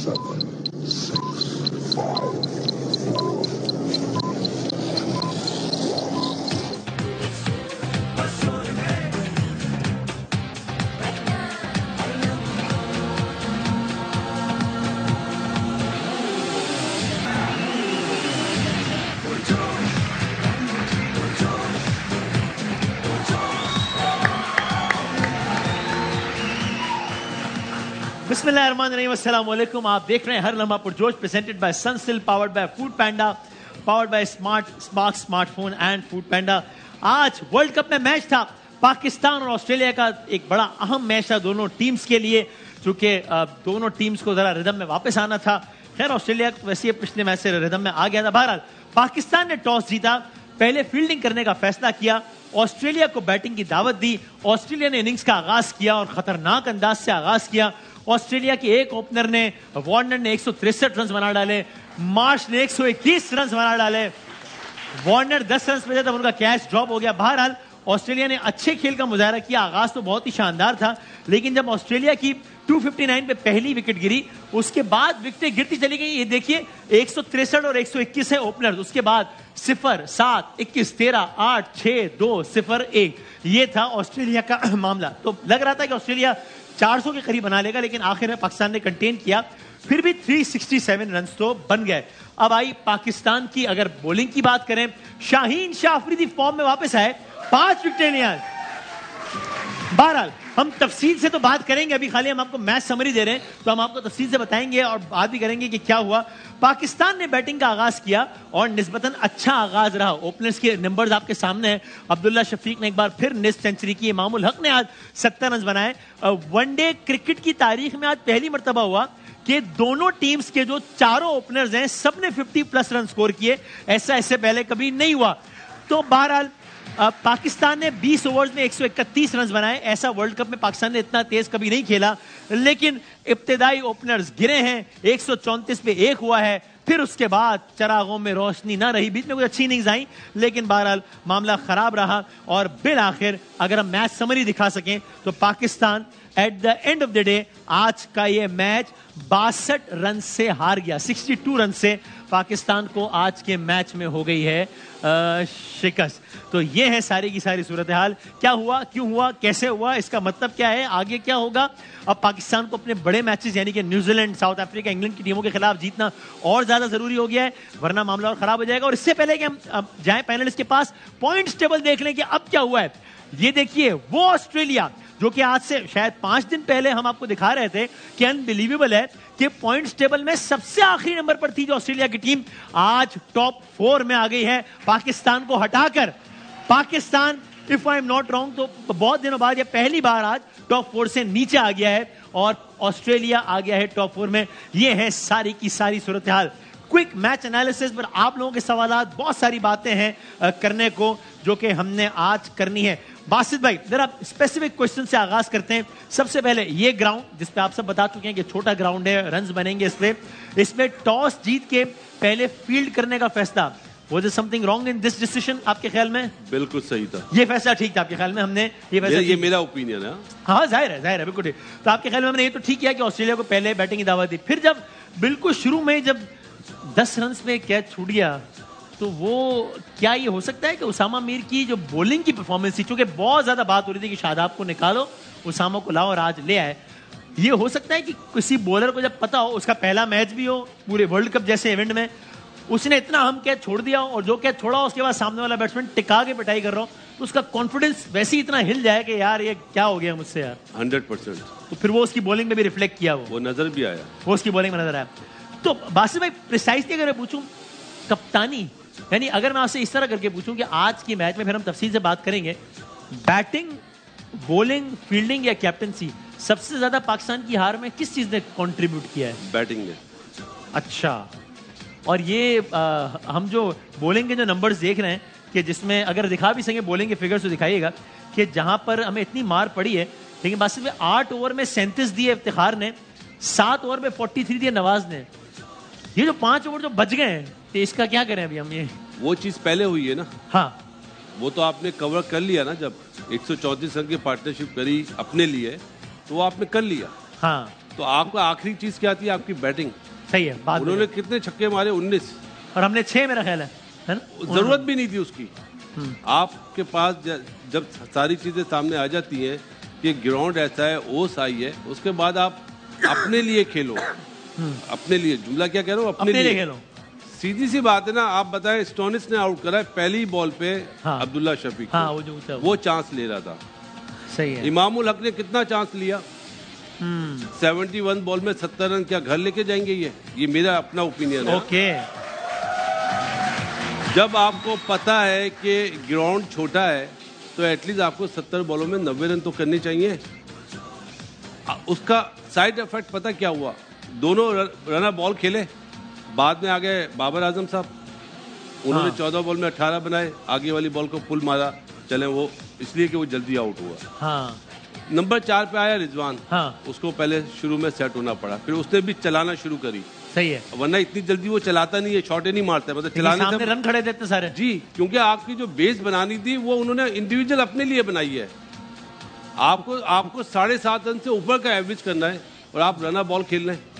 7, 6, 5, 4. बिस्मिल्लाहिर्रहमानिर्रहीम, अस्सलाम वालेकुम। आप देख रहे हैं हर लम्हा पुरजोश, presented by Sunsilk, powered by foodpanda, powered by smart smartphone and foodpanda. आज वर्ल्ड कप में मैच था पाकिस्तान और ऑस्ट्रेलिया का। एक बड़ा अहम मैच था दोनों टीम्स के लिए, चूंकि दोनों टीम्स को जरा रिदम में वापस आना था। खैर, ऑस्ट्रेलिया वैसे पिछले मैच से रिदम में आ गया था। बहरहाल पाकिस्तान ने टॉस जीता, पहले फील्डिंग करने का फैसला किया, ऑस्ट्रेलिया को बैटिंग की दावत दी। ऑस्ट्रेलिया ने इनिंग्स का आगाज किया और खतरनाक अंदाज से आगाज किया। ऑस्ट्रेलिया के एक ओपनर ने, वार्नर ने 163 रन बना डाले, मार्श ने 121 रन बना डाले। वार्नर 10 रन पे थे तब उनका कैच ड्रॉप हो गया। बहरहाल ऑस्ट्रेलिया ने अच्छे खेल का मुजाहरा किया, आगाज तो बहुत ही शानदार था, लेकिन जब ऑस्ट्रेलिया की 259 पे पहली विकेट गिरी, उसके बाद विकेटें गिरती चली गई। ये देखिए 163 और 121 है ओपनर, उसके बाद 0, 7, 21, 13, 8, 6, 2, 0, 1। ये था ऑस्ट्रेलिया का मामला। तो लग रहा था कि ऑस्ट्रेलिया 400 के करीब बना लेगा, लेकिन आखिर में पाकिस्तान ने कंटेन किया। फिर भी 367 रन तो बन गए। अब आई पाकिस्तान की अगर बॉलिंग की बात करें, शाहीन शाह अफरीदी फॉर्म में वापस आए, 5 विकेटें लिया। बहरहाल हम तफसील से तो बात करेंगे, अभी खाली हम आपको मैच समरी दे रहे हैं, तो हम आपको तफसील से बताएंगे और बात भी करेंगे कि क्या हुआ। पाकिस्तान ने बैटिंग का आगाज किया और निस्बतन अच्छा आगाज रहा। ओपनर्स के नंबर्स आपके सामने हैं। अब्दुल्ला शफीक ने एक बार फिर निस्फ सेंचुरी की, इमामुल हक ने आज 70 रन बनाए। वनडे क्रिकेट की तारीख में आज पहली मर्तबा हुआ कि दोनों टीम्स के जो चारों ओपनर्स हैं, सबने 50+ रन स्कोर किए। ऐसा इससे पहले कभी नहीं हुआ। तो बहरहाल पाकिस्तान ने 20 ओवर्स में 131 रन बनाए। ऐसा वर्ल्ड कप में पाकिस्तान ने इतना तेज कभी नहीं खेला, लेकिन इब्तिदाई ओपनर्स गिरे हैं। 134 पे 1 हुआ है, फिर उसके बाद चरागों में रोशनी ना रही। बीच में कुछ अच्छी इनिंग्स आई, लेकिन बहरहाल मामला खराब रहा। और बिल आखिर अगर हम मैच समरी दिखा सकें तो Pakistan at the end of the day आज का ये मैच 62 रन से हार गया। 62 रन से पाकिस्तान को आज के मैच में हो गई है शिकस्त। तो ये है सारी की सारी सूरत हाल। क्या हुआ, क्यों हुआ, कैसे हुआ, इसका मतलब क्या है, आगे क्या होगा। अब पाकिस्तान को अपने बड़े मैचेस यानी कि न्यूजीलैंड, साउथ अफ्रीका, इंग्लैंड की टीमों के खिलाफ जीतना और ज्यादा जरूरी हो गया है, वरना मामला और खराब हो जाएगा। और इससे पहले कि हम जाएं पैनलिस्ट के पास, पॉइंट्स टेबल देख लें कि अब क्या हुआ है। ये देखिए, वो ऑस्ट्रेलिया जो कि आज से शायद 5 दिन पहले हम आपको दिखा रहे थे कि अनबिलीवेबल है कि पॉइंट्स टेबल में सबसे आखिरी नंबर पर थी जो ऑस्ट्रेलिया की टीम, आज टॉप 4 में आ गई है पाकिस्तान को हटाकर। Pakistan, if I am not wrong, तो बहुत दिनों बाद ये पहली बार आज टॉप 4 से नीचे आ गया है और ऑस्ट्रेलिया आ गया है टॉप 4 में। ये है सारी की सारी सूरत हाल। क्विक मैच एनालिसिस पर आप लोगों के सवालात, बहुत सारी बातें हैं करने को जो कि हमने आज करनी है। बासित भाई, जरा स्पेसिफिक क्वेश्चन से आगाज करते हैं। सबसे पहले ये ग्राउंड जिस पे आप सब बता चुके हैं कि छोटा ग्राउंड है, रन्स बनेंगे इसमें टॉस जीत के पहले फील्ड करने का फैसला, Was there something wrong in this decision आपके ख्याल में? बिल्कुल सही था, ये फैसला ठीक था आपके ख्याल में? हमने ये फैसला, ये मेरा ओपिनियन है। हाँ, जाहिर है बिल्कुल ठीक। तो आपके ख्याल में हमने ये तो ठीक किया कि ऑस्ट्रेलिया को पहले बैटिंग की दावत दी। फिर जब बिल्कुल शुरू में जब 10 रन में कैच छूट गया, तो वो क्या ये हो सकता है कि उसामा मीर की जो बॉलिंग की परफॉर्मेंस थी, चूंकि बहुत ज्यादा बात हो रही थी कि शादाब को निकालो, उसामा को लाओ और आज ले आए, ये हो सकता है कि किसी बॉलर को जब पता हो, उसका पहला मैच भी हो पूरे वर्ल्ड कप जैसे इवेंट में, उसने इतना हम कैच छोड़ दिया और जो कैच छोड़ा उसके बाद सामने वाला बैट्समैन टिका के पिटाई कर रहा हो, तो उसका कॉन्फिडेंस वैसे ही इतना हिल जाए कि यार ये क्या हो गया मुझसे यार। 100%। तो फिर वो उसकी बॉलिंग में भी रिफ्लेक्ट किया, वो नजर भी आया, वो उसकी बॉलिंग में नजर आया। तो बासित भाई, प्रिसाइसली अगर मैं पूछूं कप्तानी, यानी अगर मैं आपसे इस तरह करके पूछूं कि आज की मैच में, फिर हम तफसील से बात करेंगे, बैटिंग, बॉलिंग, फील्डिंग या कैप्टनसी, सबसे ज्यादा पाकिस्तान की हार में किस चीज ने कंट्रीब्यूट किया है? बैटिंग ने। अच्छा, और ये हम जो बॉलिंग के जो नंबर्स देख रहे हैं कि जिसमें अगर दिखा भी सकें बॉलिंग के फिगर्स तो दिखाइएगा कि जहां पर हमें इतनी मार पड़ी है, लेकिन बस 8 ओवर में 37 दिए इफ्तिखार ने, 7 ओवर में 43 दिए नवाज ने। ये जो 5 ओवर जो बच गए हैं, तो इसका क्या करें अभी हम? ये वो चीज पहले हुई है ना। हाँ, वो तो आपने कवर कर लिया ना, जब 134 रन की पार्टनरशिप करी अपने लिए, तो वो आपने कर लिया। हाँ, तो आपको आखिरी चीज क्या आती है? आपकी बैटिंग। सही है बात। उन्होंने कितने छक्के मारे? 19, और हमने 6 मेरा ख्याल है ना? जरूरत भी नहीं थी उसकी। आपके पास जब सारी चीजें सामने आ जाती हैं कि ग्राउंड ऐसा है, ओस आई है, उसके बाद आप अपने लिए खेलो। अपने लिए, जुमला क्या कह रहा हूँ, अपने लिए खेलो। सीधी सी बात है ना। आप बताएं, स्टोनिस ने आउट करा है पहली बॉल पे। हाँ। अब्दुल्ला शफीक को। हाँ, वो चांस ले रहा था। सही है। इमामुल हक ने कितना चांस लिया? 71 बॉल में 70 रन। क्या घर लेके जाएंगे ये मेरा अपना ओपिनियन है। ओके। जब आपको पता है कि ग्राउंड छोटा है तो एटलीस्ट आपको 70 बॉलों में 90 रन तो करने चाहिए। उसका साइड इफेक्ट पता क्या हुआ? दोनों रनर बॉल खेले, बाद में आ गए बाबर आजम साहब। उन्होंने 14 बॉल में 18 बनाए, आगे वाली बॉल को पुल मारा, चले वो इसलिए कि वो जल्दी आउट हुआ। हाँ। नंबर 4 पे आया रिजवान। हाँ। उसको पहले शुरू में सेट होना पड़ा, फिर उसने भी चलाना शुरू करी। सही है। वरना इतनी जल्दी वो चलाता नहीं है, शॉटे नहीं मारता, मतलब चलाने सामने रन खड़े देते सारे। जी, क्योंकि आपकी जो बेस बनानी थी वो उन्होंने इंडिविजुअल अपने लिए बनाई है। आपको 7.5 रन से ऊपर का एवरेज करना है और आप रनर बॉल खेल रहे हैं।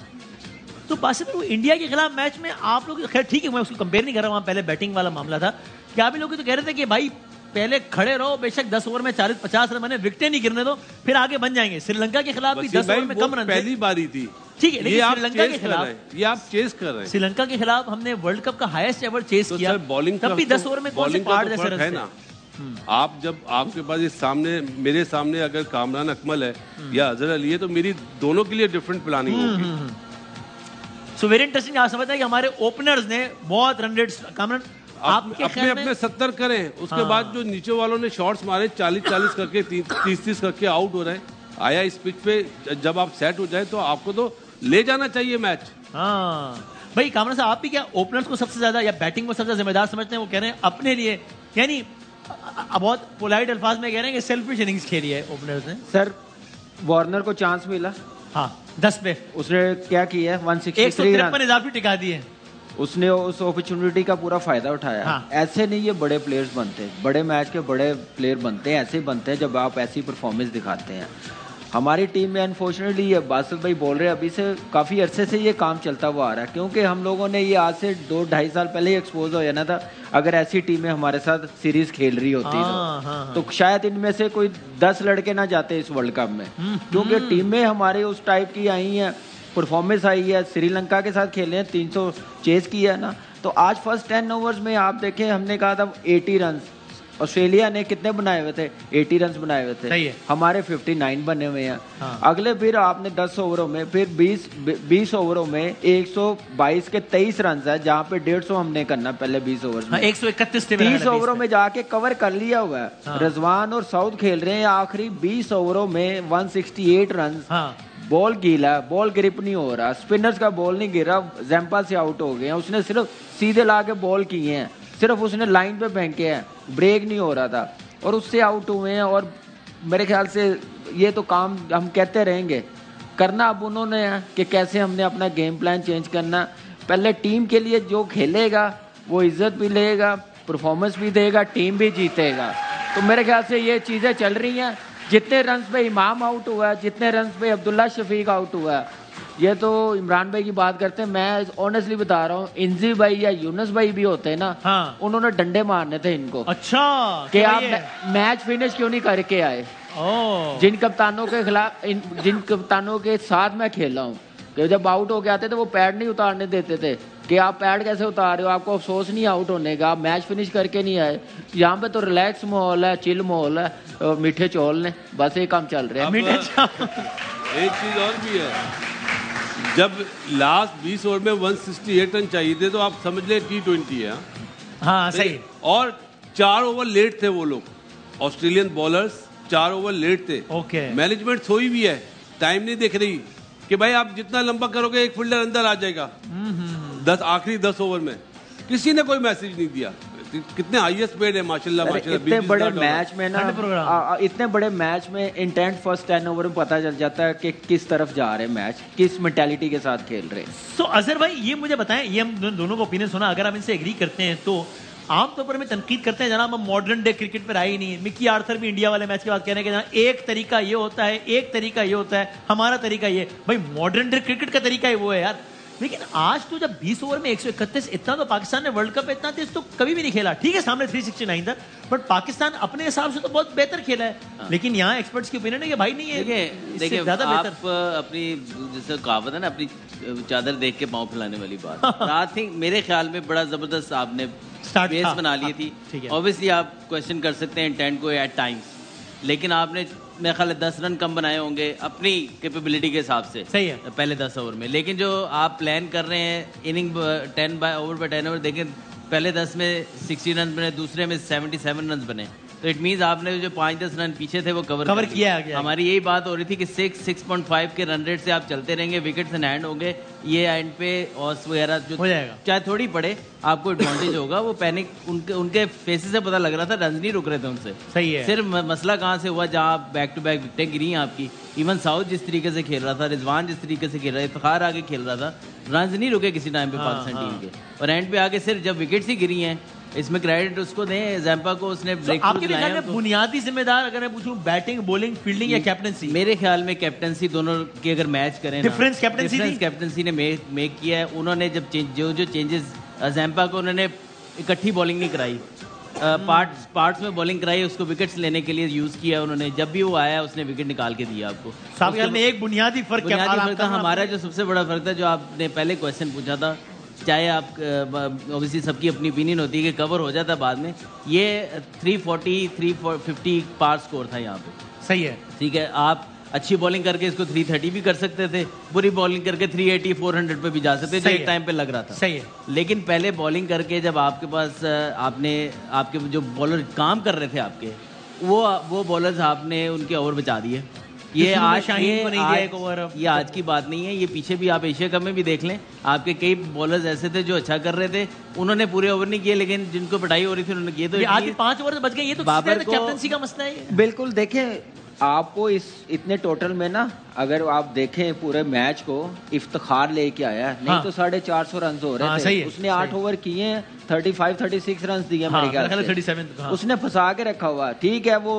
तो बासित वो इंडिया के खिलाफ मैच में आप लोग, खैर ठीक है, मैं उसको कंपेयर नहीं कर रहा, वहां पहले बैटिंग वाला मामला था। क्या आप लोग तो कह रहे थे कि भाई पहले खड़े रहो, बेशक 10 ओवर में 40-50 रन बने, विकेटें नहीं गिरने दो, फिर आगे बन जाएंगे। श्रीलंका के खिलाफ भी 10 ओवर में कम रन, पहली बारी थी। ठीक है, लेकिन श्रीलंका के खिलाफ ये आप चेस कर रहे हैं। श्रीलंका के खिलाफ हमने वर्ल्ड कप का हाईएस्ट एवर चेस तो किया, बॉलिंग तब भी 10 ओवर में कौन से पार्ट जैसे रन है ना। आप जब आपके पास ये सामने, मेरे सामने अगर कामरान अकमल है या अजहर अली है, तो मेरी दोनों के लिए डिफरेंट प्लानिंग होगी। So very interesting. आप समझते हैं कि हमारे ओपनर्स ने बहुत रन रेट्स, कामरान अपने 70 करें, उसके बाद जो नीचे वालों ने शॉट्स मारे 40-40 करके 30-30 करके आउट हो रहे हैं। आया इस पिच पे जब आप सेट हो जाए तो आपको तो ले जाना चाहिए मैच। हाँ भाई कामरान साहब, आप भी क्या ओपनर्स को सबसे ज्यादा या बैटिंग को सबसे जिम्मेदार समझते हैं? वो कह रहे हैं अपने लिए, यानी बहुत पोलाइट अल्फाज में कह रहे हैं कि सेल्फिश इनिंग्स खेली है ओपनर्स ने। सर, वार्नर को चांस मिला, हाँ 10 पे उसने क्या किया? 163 रन इजाफी टिका दिए। उसने उस अपॉर्चुनिटी का पूरा फायदा उठाया। हाँ। ऐसे नहीं ये बड़े प्लेयर्स बनते, बड़े मैच के बड़े प्लेयर बनते हैं, ऐसे ही बनते हैं जब आप ऐसी परफॉर्मेंस दिखाते हैं। हमारी टीम में अनफॉर्चुनेटली ये बासित भाई बोल रहे हैं, अभी से काफ़ी अरसे से ये काम चलता हुआ आ रहा है, क्योंकि हम लोगों ने ये आज से 2-2.5 साल पहले ही एक्सपोज हो जाना था अगर ऐसी टीमें हमारे साथ सीरीज खेल रही होती तो शायद इनमें से कोई 10 लड़के ना जाते इस वर्ल्ड कप में, क्योंकि टीमें हमारी उस टाइप की आई हैं, परफॉर्मेंस आई है। श्रीलंका के साथ खेले हैं, 300 चेस किया है ना। तो आज फर्स्ट 10 ओवर्स में आप देखें, हमने कहा था 80 रन, ऑस्ट्रेलिया ने कितने बनाए हुए थे? 80 रन बनाए हुए थे, हमारे 59 बने हुए हैं। हाँ। अगले फिर आपने 10 ओवरों में, फिर 20 ओवरों में 122 के 23 रन है, जहाँ पे 150 हमने करना पहले 20 ओवर में। 131 30 ओवरों में जाके कवर कर लिया हुआ है। हाँ। रिजवान और साउथ खेल रहे हैं आखिरी 20 ओवरों में 168 रन। हाँ। बॉल गीला, बॉल ग्रिप नहीं हो रहा, स्पिनर्स का बॉल नहीं गिरा, जैम्पा से आउट हो गए हैं। उसने सिर्फ सीधे ला के बॉल किए हैं, सिर्फ उसने लाइन पे फेंके हैं, ब्रेक नहीं हो रहा था और उससे आउट हुए हैं। और मेरे ख्याल से ये तो काम हम कहते रहेंगे, करना अब उन्होंने है कि कैसे हमने अपना गेम प्लान चेंज करना। पहले टीम के लिए जो खेलेगा वो इज्जत भी लेगा, परफॉर्मेंस भी देगा, टीम भी जीतेगा। तो मेरे ख्याल से ये चीज़ें चल रही हैं। जितने रन पे इमाम आउट हुआ है, जितने रन पे अब्दुल्ला शफीक आउट हुआ है, ये तो इमरान भाई की बात करते हैं, मैं ऑनेस्टली बता रहा हूँ, इंजी भाई या यूनुस भाई भी होते हैं ना। हाँ। उन्होंने डंडे मारने थे इनको। अच्छा, कि आप मैच फिनिश क्यों नहीं करके आए? जिन कप्तानों के खिलाफ, जिन कप्तानों के साथ मैं खेल रहा हूँ, कि जब आउट हो गए थे तो वो पैड नहीं उतारने देते थे कि आप पैड कैसे उतार रहे हो, आपको अफसोस नहीं आउट होने का, आप मैच फिनिश करके नहीं आए। यहाँ पे तो रिलैक्स माहौल है, चिल माहौल है, मीठे चौल ने बस ये काम चल रहा है। मीठे एक चीज और भी है, जब लास्ट 20 ओवर में 168 रन चाहिए थे तो आप समझ ले T20 है। हाँ सही। और 4 ओवर लेट थे वो लोग, ऑस्ट्रेलियन बॉलर्स 4 ओवर लेट थे। ओके। मैनेजमेंट सोई भी है, टाइम नहीं देख रही कि भाई आप जितना लंबा करोगे एक फील्डर अंदर आ जाएगा। आखिरी 10 ओवर में किसी ने कोई मैसेज नहीं दिया। कितने हाईएस्ट पेड है माशाल्लाह माशाल्लाह। इतने बड़े मैच में ना, इतने बड़े मैच में इंटेंट फर्स्ट 10 ओवर में पता चल जाता है कि किस तरफ जा रहे हैं मैच, किस मेंटालिटी के साथ खेल रहे हैं। सो अजहर भाई ये मुझे बताएं, ये हम दोनों को ओपिनियन सुना, अगर आप इनसे एग्री करते हैं तो आमतौर पर हमें तनकीद करते हैं जनाब, हम मॉडर्न डे क्रिकेट पर आए ही नहीं। मिकी आर्थर भी इंडिया वाले मैच के बाद कह रहे हैं कि जनाब एक तरीका ये होता है, एक तरीका ये होता है, हमारा तरीका ये। भाई मॉडर्न डे क्रिकेट का तरीका ही वो है यार। लेकिन आज तो जब 20 ओवर में 131, इतना तो पाकिस्तान ने वर्ल्ड कप इतना तेज तो कभी भी नहीं खेला। ठीक है सामने 369 था, बट पाकिस्तान अपने हिसाब से तो बहुत बेहतर खेला है। लेकिन यहाँ एक्सपर्ट्स की ओपिनियन है कि भाई नहीं है, देखिए ज्यादा आप बेहतर। अपनी जैसे कहावत है ना, अपनी चादर देख के पाँव फैलाने वाली बात। आई थिंक मेरे ख्याल में बड़ा जबरदस्त आपने बेस बना ली थी। ऑब्वियसली आप क्वेश्चन कर सकते हैं इंटेंट को एट टाइम्स, लेकिन आपने मेरे ख्याल 10 रन कम बनाए होंगे अपनी कैपेबिलिटी के हिसाब से। सही है पहले 10 ओवर में। लेकिन जो आप प्लान कर रहे हैं इनिंग 10 ओवर 10 ओवर, देखें पहले 10 में 60 रन बने, दूसरे में 77 रन बने, तो इट मींस आपने जो 5-10 रन पीछे थे वो कवर किया गया। हमारी यही बात हो रही थी कि 6.5 के रन रेट से आप चलते रहेंगे, विकेट्स इन हैंड होंगे, ये एंड पे ऑस वगैरह जो हो जाएगा, चाहे थोड़ी पड़े आपको एडवांटेज होगा। वो पैनिक उनके फेसेस से पता लग रहा था, रन नहीं रुक रहे थे उनसे। सही है। सिर्फ मसला कहाँ से हुआ, जहाँ बैक टू बैक विकेटें गिरी हैं आपकी। इवन साउथ जिस तरीके से खेल रहा था, रिजवान जिस तरीके से खेल रहा था, इफ्तिखार आगे खेल रहा था, रन नहीं रुके किसी टाइम पे पाकिस्तान टीम के। और एंड पे आके सिर्फ जब विकेट्स ही गिरी हैं, इसमें क्रेडिट उसको दें, जैम्पा को, उसने ब्रेक आपके ख्याल में बुनियादी जिम्मेदार अगर मैं पूछूं बैटिंग, बॉलिंग, फील्डिंग या कैप्टनसी? मेरे ख्याल में कैप्टनसी दोनों की अगर मैच करें, डिफरेंस कैप्टनसी ने मेक किया है। उन्होंने जब जो चेंजेस जैम्पा को उन्होंने इकट्ठी बॉलिंग नहीं कराई, पार्ट्स में बॉलिंग कराई, उसको विकेट्स लेने के लिए यूज किया उन्होंने। जब भी वो आया उसने विकेट निकाल के दिया आपको। साहब ख्याल में एक बुनियादी फर्क था हमारा, जो सबसे बड़ा फर्क था, जो आपने पहले क्वेश्चन पूछा था, चाहे आप ऑब्वियसली सबकी अपनी ओपिनियन होती है कि कवर हो जाता बाद में, ये 340 350 पार स्कोर था यहाँ पे। सही है, ठीक है। आप अच्छी बॉलिंग करके इसको 330 भी कर सकते थे, बुरी बॉलिंग करके 380 400 पे भी जा सकते थे, जो एक टाइम पे लग रहा था। सही है। लेकिन पहले बॉलिंग करके जब आपके पास आपके जो बॉलर काम कर रहे थे आपके, वो बॉलर्स आपने उनके ओवर बचा दिए। ये आज आज की बात नहीं है, ये पीछे भी आप एशिया कप में भी देख लें, आपके कई बॉलर्स ऐसे थे जो अच्छा कर रहे थे, उन्होंने पूरे ओवर नहीं किए, लेकिन जिनको पिटाई हो रही थी उन्होंने किए। तो आज 5 ओवर बच गए, ये तो बाबर कैप्टनसी का मसला है। बिल्कुल। देखें आपको इतने टोटल में ना, अगर आप देखें पूरे मैच को, इफ्तिखार लेके आया, नहीं तो 450 रन हो रहे थे। उसने 8 ओवर किए, 35-36 रन दिए मेरे ख्याल से। उसने फंसा के रखा हुआ। ठीक है, वो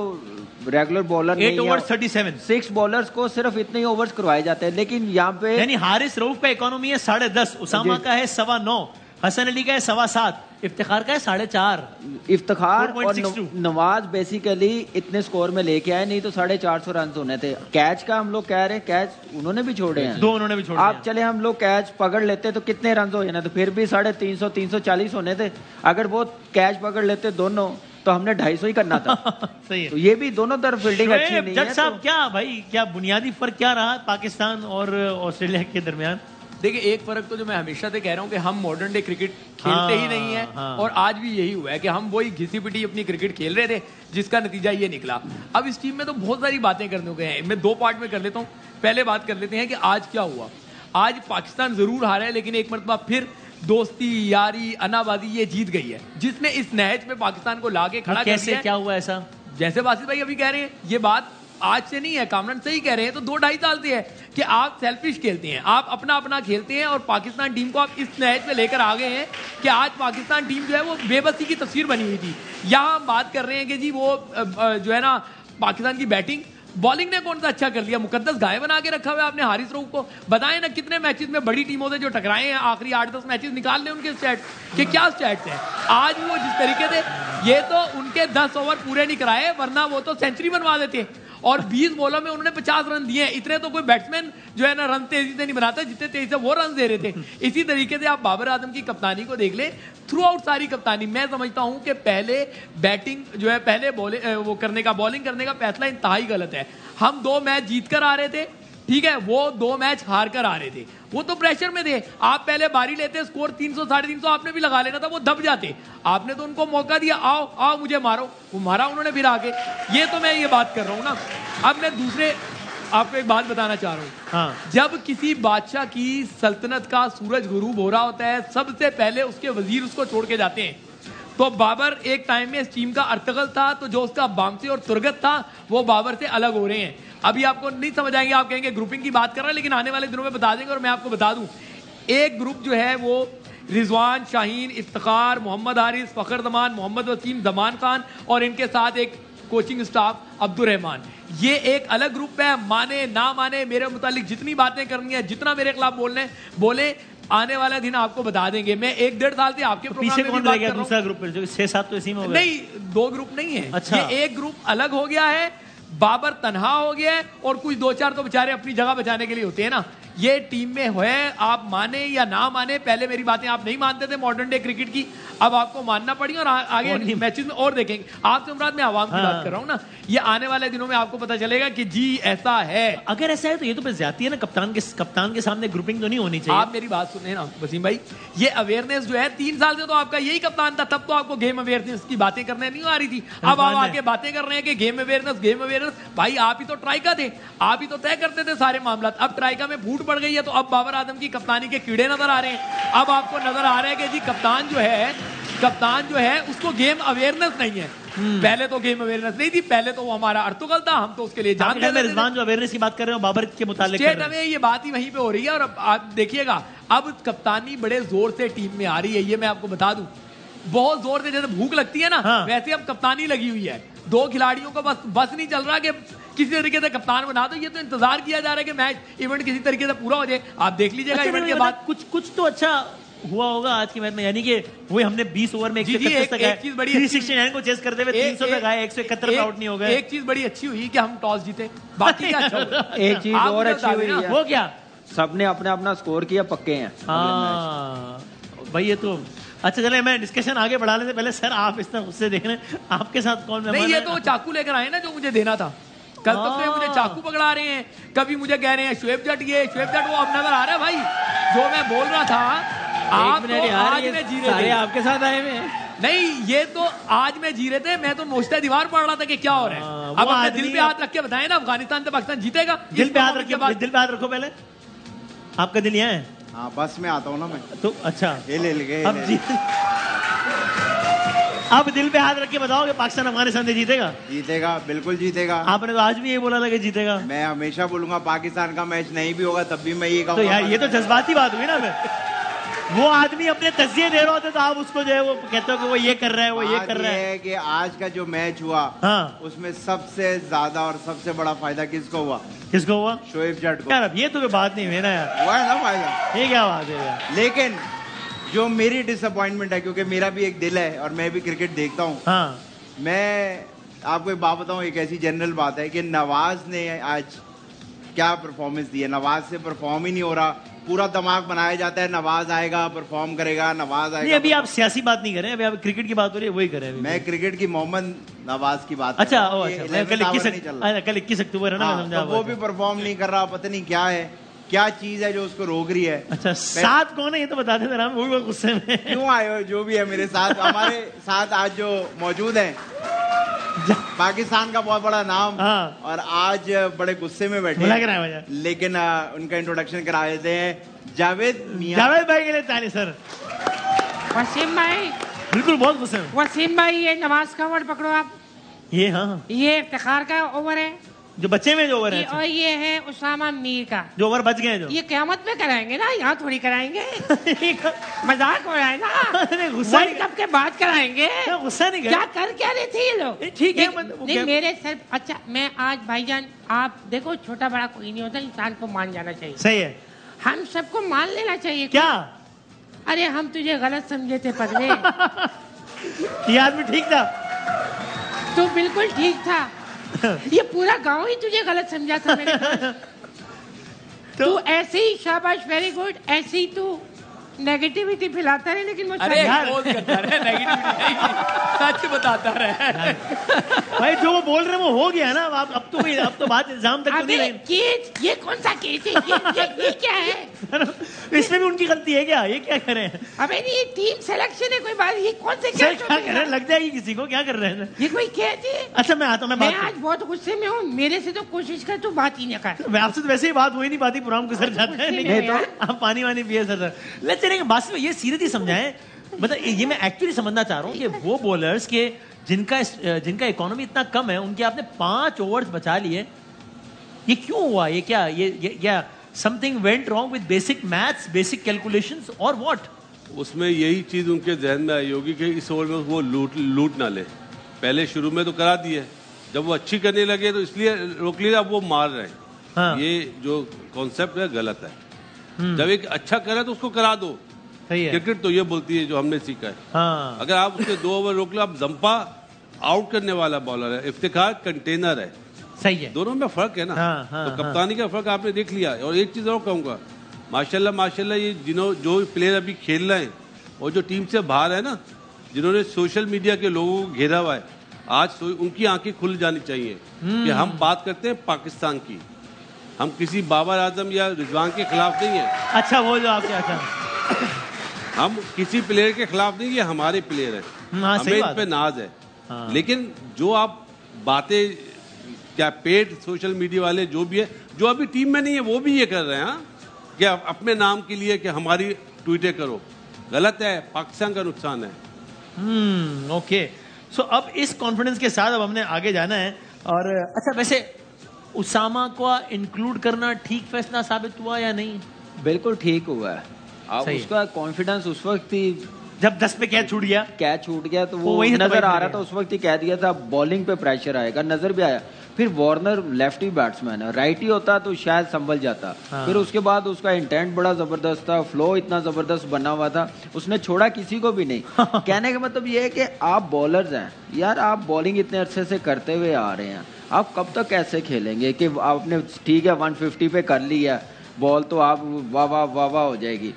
रेगुलर बॉलर 8 ओवर 37, 6 बॉलर्स को सिर्फ इतने ही ओवर्स करवाए जाते हैं। लेकिन यहाँ पे यानी हारिस रऊफ का इकोनॉमी है 10.5, उसामा का है 9.25, हसन अली का है 7.25, इफ्तिखार का है 4.5। इफ्तिखार और नवाज बेसिकली इतने स्कोर में लेके आए, नहीं तो 450 रन होने थे। कैच का हम लोग कह रहे हैं, कैच उन्होंने भी छोड़े हैं, 2 उन्होंने भी छोड़े। आप चले हम लोग कैच पकड़ लेते तो कितने रन हो जाने, तो फिर भी 350 340 होने थे। अगर वो कैच पकड़ लेते दोनों, तो हमने 250 ही करना था। सही है। तो ये भी दोनों तरफ फील्डिंग अच्छी नहीं है। जज साहब क्या भाई, क्या बुनियादी फर्क क्या रहा पाकिस्तान और ऑस्ट्रेलिया के दरमियान? देखिए एक फर्क तो जो मैं हमेशा से कह रहा हूँ कि हम मॉडर्न डे क्रिकेट खेलते ही नहीं है, और आज भी यही हुआ है कि हम वही घिसी पिटी अपनी क्रिकेट खेल रहे थे, जिसका नतीजा ये निकला। अब इस टीम में तो बहुत सारी बातें करने को हैं, मैं 2 पार्ट में कर लेता हूँ। पहले बात कर लेते हैं कि आज क्या हुआ। आज पाकिस्तान जरूर हारा है, लेकिन एक मरतबा फिर दोस्ती, यारी, अनाबादी ये जीत गई है, जिसने इस नहज में पाकिस्तान को लाके खड़ा कर दिया। क्या हुआ ऐसा? जैसे बासित भाई अभी कह रहे हैं, ये बात आज से नहीं है, कामरान सही कह रहे हैं, तो 2-2.5 साल से है कि आप सेल्फिश खेलते हैं, आप अपना खेलते हैं, और पाकिस्तान टीम को आप इस नहज में लेकर आ गए हैं कि आज पाकिस्तान टीम जो है वो बेबसी की तस्वीर बनी हुई थी। यहाँ हम बात कर रहे हैं कि जी वो जो है ना, पाकिस्तान की बैटिंग, बॉलिंग ने कौन सा अच्छा कर लिया? मुकद्दस गाय बना के रखा हुआ है आपने हारिस रऊफ को। बताएं ना कितने मैचेस में बड़ी टीमों से जो टकराए हैं, आखिरी 8-10 मैचेस निकाल लें उनके स्टैट कि क्या स्टैट्स हैं। आज वो जिस तरीके से, ये तो उनके 10 ओवर पूरे नहीं कराए, वरना वो तो सेंचुरी बनवा देते। और 20 बॉलों में उन्होंने 50 रन दिए। इतने तो कोई बैट्समैन जो है ना रन तेजी से नहीं बनाता जितने तेजी से वो रन दे रहे थे। इसी तरीके से आप बाबर आजम की कप्तानी को देख ले, थ्रू आउट सारी कप्तानी, मैं समझता हूं कि पहले बैटिंग जो है, पहले वो करने का, बॉलिंग करने का फैसला इंतहाई गलत है। हम 2 मैच जीत कर आ रहे थे, ठीक है, वो 2 मैच हार कर आ रहे थे, वो तो प्रेशर में थे। आप पहले बारी लेते, स्कोर 300 350 आपने भी लगा लेना था, वो दब जाते। आपने तो उनको मौका दिया, आओ आओ मुझे मारो, वो मारा उन्होंने फिर आके। ये तो मैं ये बात कर रहा हूँ ना। अब मैं दूसरे आपको एक बात बताना चाह रहा हूँ। हाँ। जब किसी बादशाह की सल्तनत का सूरज गुरूब हो रहा होता है, सबसे पहले उसके वजीर उसको छोड़ के जाते हैं। तो बाबर एक टाइम में इस टीम का अर्तगल था, तो जो उसका बामसी और तुरगत था वो बाबर से अलग हो रहे हैं। अभी आपको नहीं समझ आएंगे, आप कहेंगे ग्रुपिंग की बात कर रहा है, लेकिन आने वाले दिनों में बता देंगे। और मैं आपको बता दूं, एक ग्रुप जो है वो रिजवान, शाहीन, इफ्तिखार, मोहम्मद हारिस, फखर जमान, मोहम्मद वसीम, जमान खान और इनके साथ एक कोचिंग स्टाफ अब्दुल रहमान। ये एक अलग ग्रुप है। माने ना माने, मेरे मुतालिक जितनी बातें करनी है, जितना मेरे खिलाफ बोले, आने वाला दिन आपको बता देंगे। मैं 1-1.5 साल से आपके पीछे कौन रह गया? दूसरा ग्रुप जो 6-7 तो इसी में हो गया। नहीं, 2 ग्रुप नहीं है। अच्छा। ये एक ग्रुप अलग हो गया है, बाबर तन्हा हो गया है और कुछ 2-4 तो बेचारे अपनी जगह बचाने के लिए होते हैं ना। ये टीम में है, आप माने या ना माने, पहले मेरी बातें आप नहीं मानते थे मॉडर्न डे क्रिकेट की, अब आपको मानना पड़ी और आगे मैचेस में और देखेंगे। आपसे मुराद मैं आवाम की बात कर रहा हूँ ना। ये आने वाले दिनों में आपको पता चलेगा कि जी ऐसा है। अगर ऐसा है तो ये तो ज्यादती है ना, कप्तान के सामने ग्रुपिंग तो नहीं होनी चाहिए। आप मेरी बात सुने ना वसीम भाई, ये अवेयरनेस जो है 3 साल से तो आपका यही कप्तान था, तब तो आपको गेम अवेयरनेस की बातें करने नहीं आ रही थी। अब आप आके बातें कर रहे हैं कि गेम अवेयरनेस। भाई आप ही तो ट्राइका थे, आप ही तो तय करते थे सारे मामला। अब ट्राइका में फूट पड़ गई है तो अब बाबर आजम की कप्तानी के कीड़े नजर आ रहे हैं। अब आपको नजर आ रहा है कि जी कप्तान जो है उसको गेम अवेयरनेस नहीं है। पहले तो गेम अवेयरनेस नहीं थी, पहले तो वो हमारा अर्तुगल था, हम तो उसके लिए जान गए। रिजवान जो अवेयरनेस की बात कर रहे हो बाबर के मुतालिक स्टेट अवे, ये बात ही वहीं पे हो रही है। और अब आप देखिएगा, अब कप्तानी बड़े जोर से टीम में आ रही है, ये मैं आपको बता दूं। बहुत जोर से, जैसे भूख लगती है ना, वैसे अब कप्तानी लगी हुई है। 2 खिलाड़ियों को बस नहीं चल रहा कि किसी तरीके से कप्तान बना दो। ये तो इंतजार किया जा रहा है कि मैच इवेंट किसी तरीके से पूरा हो जाए। आप देख लीजिएगा इवेंट के बाद कुछ तो अच्छा हुआ होगा आज के मैच में, यानी कि वो हमने 20 ओवर में 131 तक एक चीज बड़ी 369 को चेस करते हुए 300 पे गए, 171 पे आउट नहीं हो गए। एक चीज बड़ी अच्छी हुई कि हम टॉस जीते, बाकी क्या अच्छा हुआ? एक चीज और अच्छी हुई है, वो क्या? सबने अपना स्कोर किया, पक्के हैं। भाई ये तो अच्छा। चले मैं डिस्कशन आगे बढ़ाने से पहले सर आप इस तरह गुस्से देख रहे हैं, आपके साथ कौन नहीं? ये तो चाकू लेकर आए ना जो मुझे देना था। कल तक से मुझे चाकू पकड़ा रहे हैं, कभी मुझे कह रहे हैं शुएब जट, वो अब नजर आ रहा है भाई। जो मैं बोल रहा था, आप तो आज में जी रहे थे, आपके साथ आए हुए हैं। नहीं, ये तो आज में जी रहे थे, मैं तो नोश्ता दीवार पढ़ रहा था कि क्या हो रहा है। अब अपने दिल पे हाथ रख के बताएं ना, अफगानिस्तान से पाकिस्तान जीतेगा। दिल पे हाथ रखो पहले। आपका दिल यहाँ है? हाँ, बस में आता हूँ ना मैं तो। अच्छा, ये ले अब दिल पे हाथ रख के बताओ कि पाकिस्तान अफगानिस्तान से जीतेगा, बिल्कुल जीतेगा। आपने तो आज भी ये बोला था कि जीतेगा। मैं हमेशा बोलूंगा पाकिस्तान का मैच नहीं भी होगा तब भी मैं ये कहूंगा। तो यार ये तो जज्बाती बात हुई ना। वो आदमी अपने तजिए दे रहा होता तो आप उसको जो है वो कहते हो कि वो ये कर रहा है, वो ये कर रहा है। कि आज का जो मैच हुआ, हाँ, उसमें सबसे ज्यादा और सबसे बड़ा फायदा किसको हुआ? शुएब जट को। यार अब ये तो बात नहीं है ना यार, हुआ है ना फायदा। ये क्या बात है यार? लेकिन जो मेरी डिसअपॉइंटमेंट है, क्योंकि मेरा भी एक दिल है और मैं भी क्रिकेट देखता हूँ, हाँ, मैं आपको एक बात बताऊं, एक ऐसी जनरल बात है कि नवाज ने आज क्या परफॉर्मेंस दी है। नवाज से परफॉर्म ही नहीं हो रहा, पूरा दिमाग बनाया जाता है नवाज आएगा परफॉर्म करेगा, नवाज आएगा। अभी आप सियासी बात नहीं कर रहे हैं, अभी आप क्रिकेट की बात हो रही है, वही कर रहे हैं। मैं क्रिकेट की मोहम्मद नवाज की बात। अच्छा, कल 21 अक्टूबर है ना, तो वो भी परफॉर्म नहीं कर रहा, पता नहीं क्या है, क्या चीज है जो उसको रोक रही है। अच्छा, साथ कौन है ये तो बता दें जरा, वो गुस्से में क्यों आए हो? जो भी है मेरे साथ, हमारे साथ आज जो मौजूद है, पाकिस्तान का बहुत बड़ा नाम, हाँ, और आज बड़े गुस्से में बैठे हैं, लेकिन उनका इंट्रोडक्शन करा देते हैं। जावेद भाई के लिए ताली सर। वसीम भाई बिल्कुल बहुत गुस्से में। वसीम भाई ये नवाज का ओवर पकड़ो आप। ये हाँ, ये इफ्तिखार का ओवर है जो बच्चे में जो ओवर है, और ये है उसामा मीर का जो ओवर बच गए। जो ये क़यामत में कराएंगे ना, यहाँ थोड़ी कराएंगे। मजाक हो रहा है ना, वर्ल्ड कप के बाद कराएंगे। गुस्सा नहीं क्या कर क्या रहे थे ये लोग? ठीक है, नहीं मेरे सर। अच्छा, मैं आज भाईजान, आप देखो छोटा बड़ा कोई नहीं होता, इंसान को मान जाना चाहिए। सही है, हम सबको मान लेना चाहिए। क्या? अरे हम तुझे गलत समझे थे पगले। ये आदमी ठीक था? तू बिल्कुल ठीक था, ये पूरा गांव ही तुझे गलत समझा था मेरे। तू ऐसे ही, शाबाश, वेरी गुड, ऐसे ही तू नेगेटिविटी फैलाता रहे, लेकिन वो अरे करता रहे, नेगेटिविटी सच बताता रहे। भाई जो वो बोल रहे हैं वो हो गया ना। अब तो बात इल्जाम तक तो नहीं रही। केस, ये कौन सा केस है? ये क्या है? इसमें भी उनकी गलती है क्या? ये क्या कर रहे हैं? अबे नहीं, ये टीम सिलेक्शन है, कोई बात। ये कौन से क्या कर रहे हैं? लग जाएगी किसी को, क्या कर रहे हैं? ये कोई केस है? अच्छा मैं आता हूँ, मैं आज बहुत गुस्से में हूँ, मेरे से तो कोशिश कर तू बात ही न कर। आपसे तो वैसे ही बात हो ही नहीं पाती, प्रोग्राम गुजर जाता है। लेकिन आप पानी वानी पिए सर। बात ये सीधे ही समझाएं। मतलब ये मैं एक्चुअली समझना चाह रहा हूँ कि वो बॉलर्स के जिनका इकोनॉमी इतना कम है, उनके आपने 5 ओवर्स बचा लिए, ये क्यों हुआ? ये क्या something went wrong with basic maths, basic calculations, और व्हाट? उसमें यही चीज़ उनके जहन में आई होगी कि इस ओवर में वो लूट ना ले। पहले शुरू में तो करा दिए, जब वो अच्छी करने लगे तो इसलिए रोक लिया, अब वो मार रहे हैं। हाँ। ये जो कॉन्सेप्ट है गलत है। जब एक अच्छा करे तो उसको करा दो। सही है। क्रिकेट तो ये बोलती है जो हमने सीखा है। हाँ। अगर आप उसके 2 ओवर रोक लो, आप जंपा आउट करने वाला बॉलर है, इफ्तिखार कंटेनर है। सही है, दोनों में फर्क है ना। हाँ, तो कप्तानी का फर्क आपने देख लिया। और एक चीज और कहूंगा, माशाल्लाह ये जो प्लेयर अभी खेल रहे हैं और जो टीम से बाहर है ना, जिन्होंने सोशल मीडिया के लोगों को घेरा हुआ है, आज उनकी आंखें खुल जानी चाहिए कि हम बात करते हैं पाकिस्तान की, हम किसी बाबर आजम या रिजवान के खिलाफ नहीं है। अच्छा, वो जो आपके अच्छा, हम किसी प्लेयर के खिलाफ नहीं, ये हमारे प्लेयर है, हमें इन पे नाज है। हाँ। लेकिन जो आप बातें क्या पेड सोशल मीडिया वाले जो भी है, जो अभी टीम में नहीं है, वो भी ये कर रहे हैं। हाँ, क्या अपने नाम के लिए कि हमारी ट्वीटें करो, गलत है, पाकिस्तान का नुकसान है। ओके, सो अब इस कॉन्फिडेंस के साथ अब हमने आगे जाना है। और अच्छा, वैसे उसामा को इंक्लूड करना ठीक फैसला साबित हुआ या नहीं? बिल्कुल ठीक हुआ है। अब उसका कॉन्फिडेंस उस वक्त ही जब 10 पे कैच छूट गया तो वो नजर आ रहा था, उस वक्त ही कह दिया था बॉलिंग पे प्रेशर आएगा, नजर भी आया। फिर वार्नर लेफ्टी बैट्समैन है, राइटी होता तो शायद संभल जाता। हाँ। फिर उसके बाद उसका इंटेंट बड़ा जबरदस्त था, फ्लो इतना जबरदस्त बना हुआ था, उसने छोड़ा किसी को भी नहीं। कहने का मतलब ये है कि आप बॉलर्स हैं यार, आप बॉलिंग इतने अरसे से करते हुए आ रहे हैं, आप कब तक ऐसे खेलेंगे कि आपने ठीक है 150 पे कर लिया बॉल तो आप वाह वाह हो जाएगी,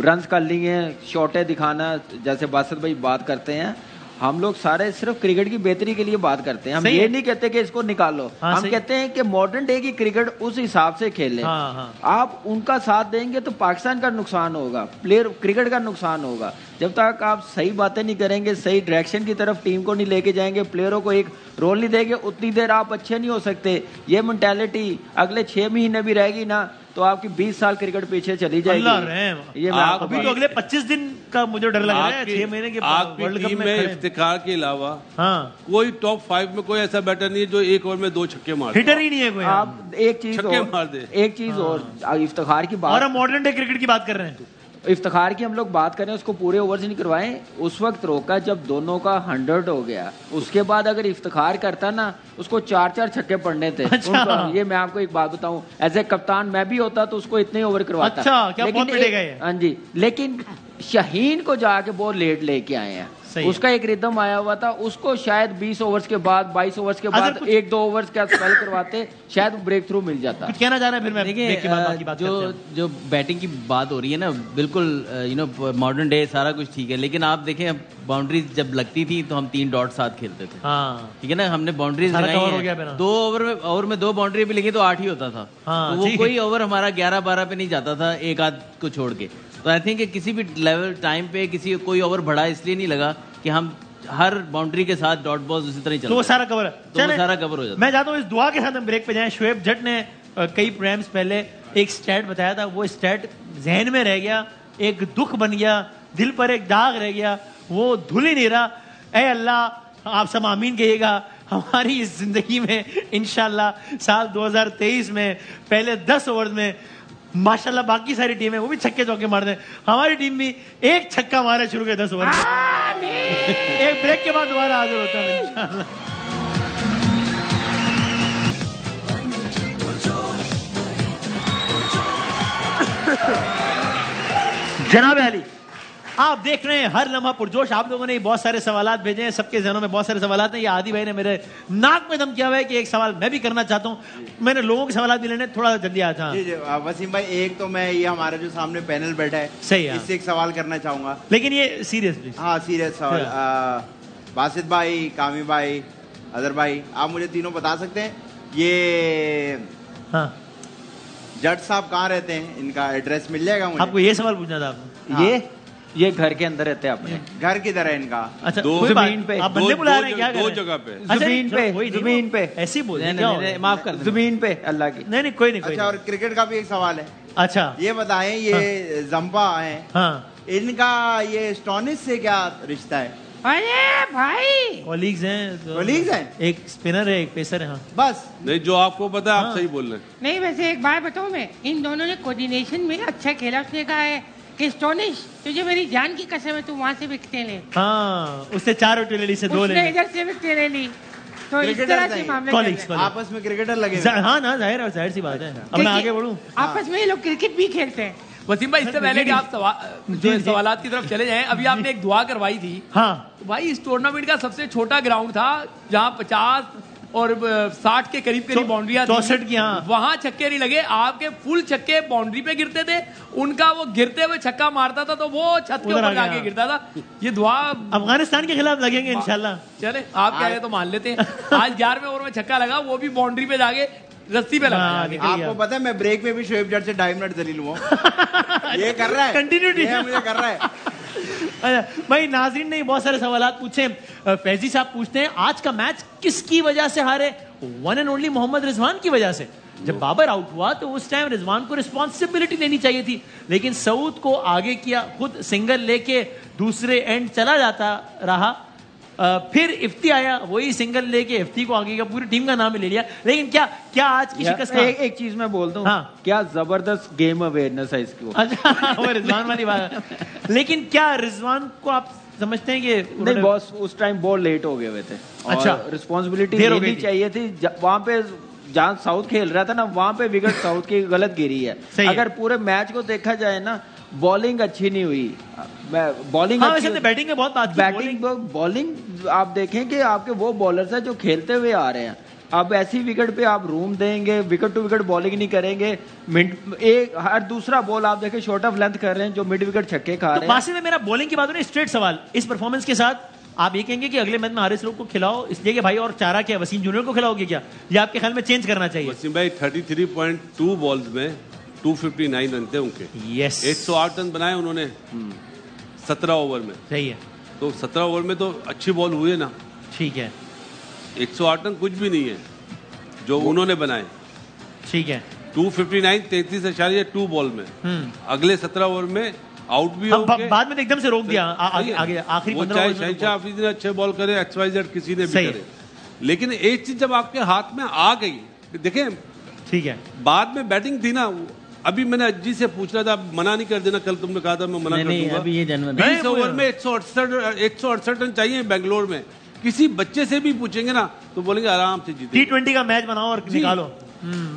रन्स कर लिए, शॉटें दिखाना, जैसे बासत भाई बात करते हैं। हम लोग सारे सिर्फ क्रिकेट की बेहतरी के लिए बात करते हैं, हम ये नहीं कहते कि इसको निकालो। हाँ, हम कहते हैं कि मॉडर्न डे की क्रिकेट उस हिसाब से खेलें। हाँ। आप उनका साथ देंगे तो पाकिस्तान का नुकसान होगा, प्लेयर क्रिकेट का नुकसान होगा। जब तक आप सही बातें नहीं करेंगे, सही डायरेक्शन की तरफ टीम को नहीं लेके जाएंगे, प्लेयरों को एक रोल नहीं देंगे, उतनी देर आप अच्छे नहीं हो सकते। ये मेंटालिटी अगले 6 महीने भी रहेगी ना तो आपकी 20 साल क्रिकेट पीछे चली जाएगी। ये अभी तो अगले 25 दिन का मुझे डर लग रहा है, 6 महीने के वर्ल्ड कप में इफ्तिखार के अलावा कोई टॉप 5 में कोई ऐसा बैटर नहीं है जो 1 ओवर में 2 छक्के मार, हिटर ही नहीं है कोई। आप एक चीज और इफ्तिखार की बात, और हम मॉडर्न डे क्रिकेट की बात कर रहे हैं, इफ्तिखार की हम लोग बात करें, उसको पूरे ओवर से नहीं करवाएं, उस वक्त रोका जब दोनों का 100 हो गया। उसके बाद अगर इफ्तिखार करता ना, उसको 4 छक्के पड़ने थे। अच्छा। ये मैं आपको एक बात बताऊं, एज ए कप्तान मैं भी होता तो उसको इतने ओवर करवाता। अच्छा, क्या बहुत पिटेगा ये? हाँ जी, लेकिन शाहीन को जाके बहुत लेट लेके आए हैं, उसका एक रिदम आया हुआ था, उसको शायद 20 ओवर्स के बाद 22 ओवर्स के बाद 1-2 ओवर्स का स्पेल करवाते, शायद ब्रेक थ्रू मिल जाता। कुछ कहना चाह रहा है फिर मैं? देखिए, जो बैटिंग की बात हो रही है ना, बिल्कुल मॉडर्न डे सारा कुछ ठीक है, लेकिन आप देखें बाउंड्रीज जब लगती थी तो हम 3 डॉट साथ खेलते थे। ठीक है ना, हमने बाउंड्रीज लगाई, 2 ओवर में 2 बाउंड्री भी लगी तो 8 ही होता था। तो वो कोई ओवर हमारा 11-12 पे नहीं जाता था, एक आध को छोड़ के। तो आई थिंक किसी भी लेवल टाइम पे कोई ओवर बढ़ा इसलिए नहीं लगा कि हम हर बाउंड्री के साथ डॉट बॉल्स उसी तरह चलते, तो वो सारा कवर है, तो वो सारा कवर हो जाता है। मैं चाहता हूँ इस दुआ के साथ हम ब्रेक पे जाएं। शोएब जट ने कई प्रोग्राम्स पहले एक स्टैट बताया था, वो स्टैट जहन में रह गया, एक दुख बन गया, दिल पर एक दाग रह गया, वो धुल ही नहीं रहा। ऐ अल्लाह, आप सब आमीन कहिएगा, हमारी इस जिंदगी में इंशाल्लाह साल 2023 में पहले 10 ओवर में माशाल्लाह बाकी सारी टीमें वो भी छक्के चौके मार दें, हमारी टीम भी एक छक्का मारे शुरू के 10 ओवर में। एक ब्रेक के बाद दोबारा हाजिर होता है इंशाल्लाह। जनाब अली, आप देख रहे हैं हर लम्हा पुरजोश। आप लोगों ने बहुत सारे सवालात भेजे हैं, सबके जहनों में बहुत सारे सवालात हैं। ये आदि भाई ने मेरे नाक में दम किया हुआ है कि एक सवाल मैं भी करना चाहता हूँ। मैंने लोगों के सवाल भी लेने, थोड़ा जल्दी आया था। वसीम भाई, एक तो मैं ये हमारा जो सामने पैनल बैठा है, सही है, इससे एक सवाल करना चाहूंगा, लेकिन ये सीरियस प्लीज। हाँ, सीरियस सवाल। बासित भाई, कामी भाई, अदर भाई, आप मुझे तीनों बता सकते हैं ये जट साहब कहाँ रहते हैं, इनका एड्रेस मिल जाएगा मुझे? आपको ये सवाल पूछना था आपको? हाँ। ये घर के अंदर रहते हैं अपने। घर किधर है इनका? अच्छा, जमीन पे। आप बंदे बुला रहे हैं क्या? 2 जगह पे। जमीन पे ऐसे ही बोल, माफ कर, जमीन पे अल्लाह की। नहीं कोई नहीं। अच्छा, और क्रिकेट का भी एक सवाल है। अच्छा, ये बताएं, ये जंपा है, इनका ये स्टोनिस से क्या रिश्ता है? अरे भाई, कॉलीग्स हैं। कॉलीग्स हैं, एक स्पिनर है, एक पेसर है। हाँ, बस। नहीं, जो आपको पता है आप सही बोल रहे हैं। नहीं, वैसे एक बात बताऊं मैं, इन दोनों ने कोऑर्डिनेशन में अच्छा खेला। उसने कहा है कि स्टोनिश तुझे मेरी जान की कसम है, तू वहाँ से विकटें ले। हाँ, उससे 4 विकेट ले ली, से 2 ले उसने ली। इधर से विकटें ले ली, तो इस तरह से मामले कॉलिग्स, आपस में क्रिकेटर लगे। हाँ ना, जाहिर सी बात है। अब मैं आगे बढ़ूं। आपस में ये लोग क्रिकेट भी खेलते हैं। वसीम भाई, इससे पहले कि आप सवालात की तरफ चले जाएं, अभी आपने एक दुआ करवाई थी। हाँ भाई, इस टूर्नामेंट का सबसे छोटा ग्राउंड था जहाँ 50 और 60 के करीब बाउंड्रियां 64 की। हाँ, वहां छक्के नहीं लगे, आपके फुल छक्के बाउंड्री पे गिरते थे। उनका वो गिरते हुए छक्का मारता था तो वो छत के ऊपर जाके गिरता था। ये दुआ अफगानिस्तान के खिलाफ लगेंगे इंशाल्लाह। चले, आप कह रहे तो मान लेते हैं। आज 11वें ओवर में छक्का लगा, वो भी बाउंड्री पे जाके रस्सी पे लगा। आपको पता है मैं ब्रेक में भी शोएब जट से 2.5 मिनट दलील हुआ। ये कर रहा है, कंटिन्यूटी मुझे कर रहा है। अच्छा भाई, नाज़रीन ने बहुत सारे सवालात पूछे। फैजी साहब पूछते हैं, आज का मैच किसकी वजह से हारे? One and only Mohammad Rizwan की वजह से। जब बाबर आउट हुआ तो उस टाइम रिजवान को रिस्पॉन्सिबिलिटी लेनी चाहिए थी, लेकिन सऊद को आगे किया, खुद सिंगल लेके दूसरे एंड चला जाता रहा। फिर इफ्ती आया, वही सिंगल लेके इफ्ती को आगे का पूरी टीम का नाम ले लिया। लेकिन क्या आज की शिकस्त? एक चीज मैं बोलता हूँ, हाँ। क्या जबरदस्त गेम अवेयरनेस है इसकी। अच्छा, वो रिजवान वाली बात है। लेकिन क्या रिजवान को आप समझते हैं कि नहीं बॉस, उस टाइम बहुत लेट हो गए हुए थे। अच्छा, रिस्पॉन्सिबिलिटी लेनी चाहिए थी। वहां पे जहाँ साउथ खेल रहा था ना, वहां पे विकेट साउथ की गलत गिरी है। अगर पूरे मैच को देखा जाए ना, बॉलिंग अच्छी नहीं हुई। बॉलिंग हाँ, वैसे बैटिंग में बहुत बात की। बॉलिंग आप देखें कि आपके वो बॉलर्स हैं जो खेलते हुए आ रहे हैं। अब ऐसी विकेट पे आप रूम देंगे, विकेट टू विकेट बॉलिंग नहीं करेंगे। हर दूसरा बॉल आप देखें शॉर्ट ऑफ लेंथ कर रहे हैं, जो मिड विकेट छक्के खा रहे हैं। वासिफ में मेरा बॉलिंग की बात हो रही है, स्ट्रेट सवाल। इस परफॉर्मेंस के साथ आप ये कहेंगे कि अगले मैच में हारिस लोग को खिलाओ इसलिए कि भाई और चारा क्या वसीम जूनियर को खिलाओगे क्या? ये आपके ख्याल में चेंज करना चाहिए? वसीम भाई 33.2 बॉल्स में 259 रन थे उनके। यस, 108 रन बनाए उन्होंने 17 ओवर में। सही है। तो 17 ओवर में तो अच्छी बॉल हुई है ना। ठीक है, 108 रन कुछ भी नहीं है जो उन्होंने बनाए। ठीक है, 259 33.2 बॉल में। अगले 17 ओवर में आउट भी हो गए, बाद में एकदम से रोक दिया। आगे आखिरी 15 ओवर में शाह हाफिज ने अच्छे बॉल करे, XYZ किसी ने भी करे। लेकिन एक चीज जब आपके हाथ में आ गई, देखें, ठीक है, बाद में बैटिंग थी ना। अभी मैंने अज्जी से पूछ रहा था, मना नहीं कर देना, कल तुमने कहा था मैं मना कर दूंगा। अभी ये 20 ओवर में 168 रन चाहिए बेंगलोर में। किसी बच्चे से भी पूछेंगे ना तो बोलेंगे आराम से जीते। T20 का मैच बनाओ और निकालो।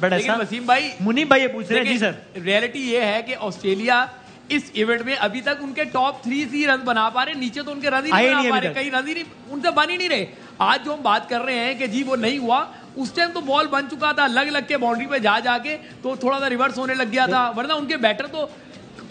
लेकिन वसीम भाई, मुनीब भाई ये पूछ रहे हैं। जी सर, रियलिटी ये है कि ऑस्ट्रेलिया इस इवेंट में अभी तक उनके टॉप 3 ही रन बना पा रहे, नीचे तो उनके रन ही नहीं बना पा रहे, कई रन ही नहीं, उनसे बन ही नहीं रहे। आज जो हम बात कर रहे हैं कि जी वो नहीं हुआ, उस टाइम तो बॉल बन चुका था, लग के बाउंड्री पे जाके तो थोड़ा सा रिवर्स होने लग गया था, वरना उनके बैटर तो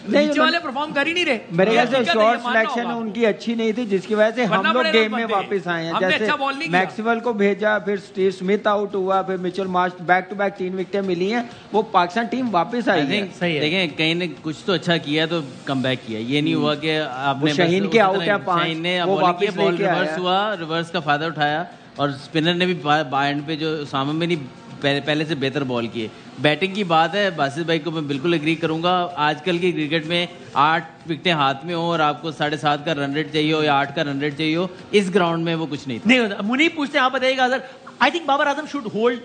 नीचे वाले परफॉर्म कर ही नहीं रहे। मेरे ख्याल से शॉर्ट सिलेक्शन उनकी अच्छी नहीं थी, जिसकी वजह से हम लोग गेम में वापस आए हैं। जैसे मैक्सवेल को भेजा, फिर स्टीव स्मिथ आउट हुआ, फिर Mitchell Marsh, back to back 3 विकेटें मिली हैं, वो पाकिस्तान टीम वापस आई है। देखें, कहीं ने कुछ तो अच्छा किया तो कमबैक किया। ये नहीं हुआ कि आपने शाहीन के आउट है 5, शाहीन ने बॉल रिवर्स हुआ, रिवर्स का फायदा उठाया, और स्पिनर ने भी बाइंड पे जो सामने में नहीं पहले से बेहतर बॉल किए। बैटिंग की बात है, बासित भाई को मैं बिल्कुल एग्री करूंगा। आजकल की क्रिकेट में 8 विकेटें हाथ में हो और आपको 7.5 का रन रेट चाहिए हो या 8 का रन रेट चाहिए हो, इस ग्राउंड में वो कुछ नहीं होता। मुनीब पूछते हैं, आप बताइएगा, अगर I think Babar Azam should hold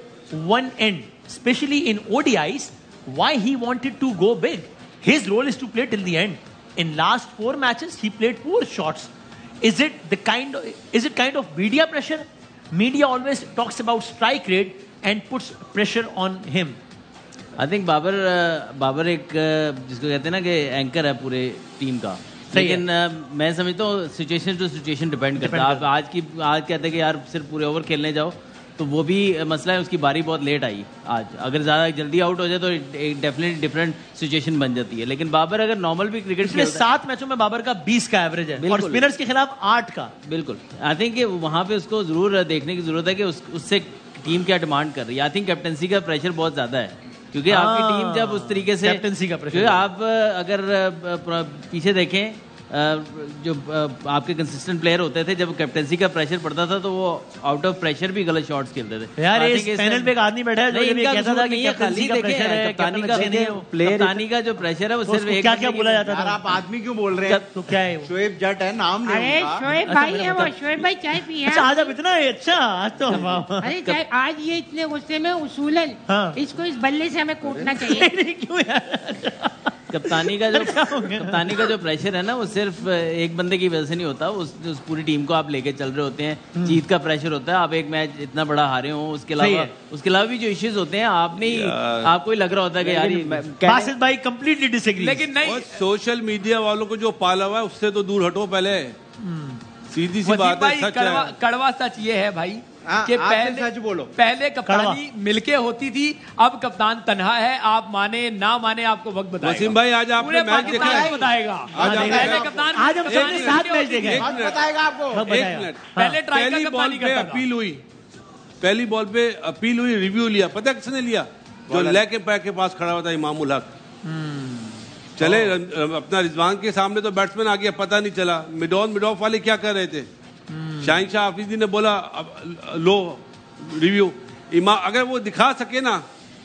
one end specially in ODIs, why he wanted to go big? His role is to play till the end. In last 4 matches he played 4 shots. Is it kind of media pressure? Media always talks about strike rate and puts pressure on him. I think Babar एक जिसको कहते हैं ना कि anchor है पूरे team का। लेकिन मैं समझता हूँ सिचुएशन टू सिचुएशन डिपेंड करता है। आप आज कहते हैं कि यार सिर्फ पूरे ओवर खेलने जाओ, तो वो भी मसला है, उसकी बारी बहुत लेट आई आज। अगर ज़्यादा जल्दी आउट हो जाए तो एक डेफिनेटली डिफरेंट सिचुएशन बन जाती है। लेकिन बाबर अगर नॉर्मल भी क्रिकेट खेलता है, 7 मैचों में बाबर का 20 का एवरेज है और स्पिनर्स के खिलाफ 8 का। बिल्कुल, आई थिंक वहाँ पे उसको जरूर देखने की जरूरत है कि उससे टीम क्या डिमांड कर रही है। आई थिंक कैप्टनसी का प्रेशर बहुत ज्यादा है, क्योंकि आपकी टीम जब उस तरीके से कैप्टनसी का प्रेशर, आप अगर पीछे देखें जो आपके कंसिस्टेंट प्लेयर होते थे, जब कैप्टनसी का प्रेशर पड़ता था तो वो आउट ऑफ प्रेशर भी गलत शॉट्स खेलते थे। यार इस पैनल पे एक आदमी बैठा है जो ये कहता था कि खाली देखें कप्तानी का जो प्रेशर है वो सिर्फ एक क्या बोला जाता था। आप आदमी क्यों बोल रहे हैं? तो क्या है? शोएब जट है, नाम अरे शोएब भाई है वो, शोएब भाई चाय पिए। अच्छा आज अब इतना है, अच्छा आज तो अरे चाय, आज ये इतने गुस्से में उसूलन इसको इस बल्ले से हमें कूटना चाहिए। क्यों यार? कप्तानी का जो प्रेशर है ना, वो सिर्फ एक बंदे की वजह से नहीं होता। उस पूरी टीम को आप लेके चल रहे होते हैं। जीत का प्रेशर होता है। आप एक मैच इतना बड़ा हारे हो, उसके अलावा भी जो इश्यूज होते हैं, आपको ही लग रहा होता है कि यार बासित भाई कंप्लीटली डिसएग्री। लेकिन नहीं, सोशल मीडिया वालों को जो पाला हुआ है उससे तो दूर हटो पहले। सीधी सी बात है, सच है। कड़वा सच ये है भाई कि सच बोलो। पहले कप्तानी मिलके होती थी, अब कप्तान तन्हा है। आप माने ना माने, आपको वक्त बताएगा। वसीम भाई, आज आपने मैच देखा है? बताएगा। पहले कप्तान आज हम 7 मैच देखे। बताएगा आपको। एक मिनट। पहले ट्राई पहली बॉल पे अपील हुई, पहली बॉल पे अपील हुई, रिव्यू लिया। पता किसने लिया? जो लेके पैर के पास खड़ा हुआ था, इमामुल हक। चले अपना रिजवान के सामने तो बैट्समैन आ गया, पता नहीं चला। मिड ऑफ वाले क्या कर रहे थे? शाहीन शाह हाफिजी ने बोला लो रिव्यू। अगर वो दिखा सके ना